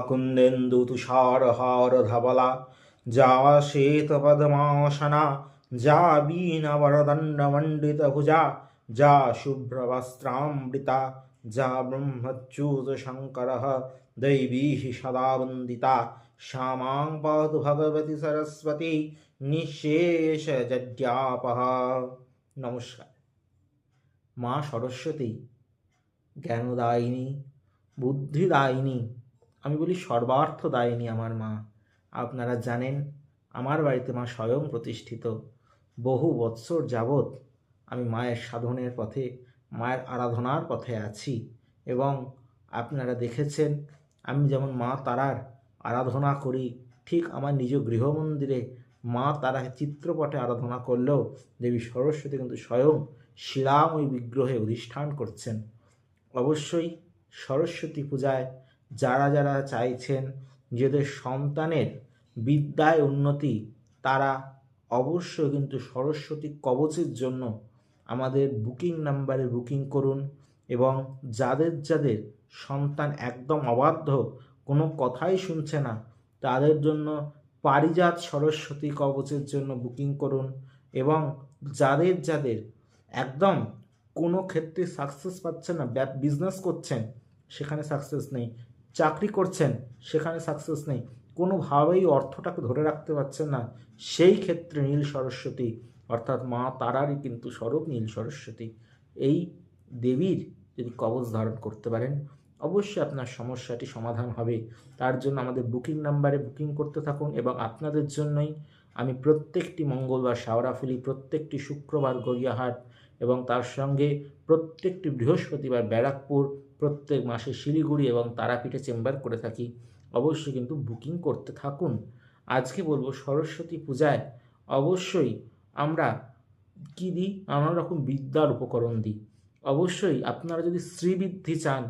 कुन्देन्दु तुषारहार धवला जा श्वेतपद्मासना जा वीणवरदण्डमण्डितभुजा जा शुभ्रवस्त्रामृता जा ब्रह्मच्युतशङ्करः दैवीः सदा वन्दिता श्यामां पातु भगवती सरस्वती निःশেষযজ্ঞাপः। নমস্কার। মা সরস্বতী জ্ঞানদায়িনী, বুদ্ধিদায়িনী, আমি বলি সর্বার্থদায়িনী আমার মা। আপনারা জানেন আমার বাড়িতে মা স্বয়ং প্রতিষ্ঠিত। বহু বৎসর যাবৎ আমি মায়ের সাধনের পথে, মায়ের আরাধনার পথে আছি এবং আপনারা দেখেছেন আমি যেমন মা তারার আরাধনা করি, ঠিক আমার নিজ গৃহমন্দিরে মা তারা চিত্রপটে আরাধনা করলেও দেবী সরস্বতী কিন্তু স্বয়ং শিলাময়ী বিগ্রহে অধিষ্ঠান করছেন। অবশ্যই সরস্বতী পূজায় যারা যারা চাইছেন নিজেদের সন্তানের বিদ্যায় উন্নতি, তারা অবশ্যই কিন্তু সরস্বতী কবচের জন্য আমাদের বুকিং নাম্বারে বুকিং করুন। এবং যাদের যাদের সন্তান একদম অবাধ্য, কোনো কথাই শুনছে না, তাদের জন্য পারিজাত সরস্বতী কবচের জন্য বুকিং করুন। এবং যাদের যাদের একদম কোনো ক্ষেত্রে সাকসেস পাচ্ছেন না, বিজনেস করছেন সেখানে সাকসেস নেই, চাকরি করছেন সেখানে সাকসেস নেই, কোনোভাবেই অর্থটাকে ধরে রাখতে পারছেন না, সেই ক্ষেত্রে নীল সরস্বতী অর্থাৎ মা তারারই কিন্তু স্বরূপ নীল সরস্বতী, এই দেবীর যদি কবচ ধারণ করতে পারেন অবশ্যই আপনার সমস্যাটি সমাধান হবে। তার জন্য আমাদের বুকিং নাম্বারে বুকিং করতে থাকুন। এবং আপনাদের জন্যই আমি প্রত্যেকটি মঙ্গলবার শাওরাফুলি, প্রত্যেকটি শুক্রবার গড়িয়াহাট এবং তার সঙ্গে প্রত্যেকটি বৃহস্পতিবার ব্যারাকপুর, প্রত্যেক মাসে শিলিগুড়ি এবং তারাপীঠে চেম্বার করে থাকি। অবশ্যই কিন্তু বুকিং করতে থাকুন। আজকে বলবো সরস্বতী পূজায় অবশ্যই আমরা কী দিই, নানা রকম বিদ্যার উপকরণ দিই। অবশ্যই আপনারা যদি শ্রীবৃদ্ধি চান,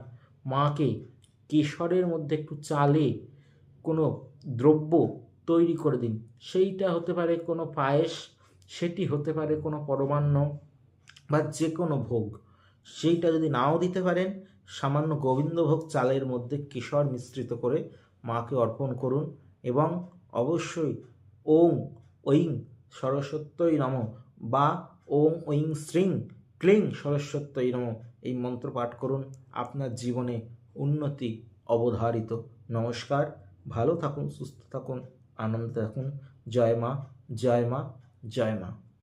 মাকে কেশরের মধ্যে একটু চালে কোনো দ্রব্য তৈরি করে দিন। সেইটা হতে পারে কোনো পায়েস, সেটি হতে পারে কোনো পরমান্ন বা যে কোনো ভোগ। সেইটা যদি নাও দিতে পারেন, সামান্য গোবিন্দভোগ চালের মধ্যে কেশর মিশ্রিত করে মাকে অর্পণ করুন। এবং অবশ্যই ওং ঐং সরস্বত্যই নমঃ বা ওং ঐং শ্রীং ক্লিং সরস্বত্যই নমঃ এই মন্ত্র পাঠ করুন। আপনার জীবনে উন্নতি অবধারিত। নমস্কার। ভালো থাকুন, সুস্থ থাকুন, আনন্দে থাকুন। জয় মা, জয় মা, জয় মা।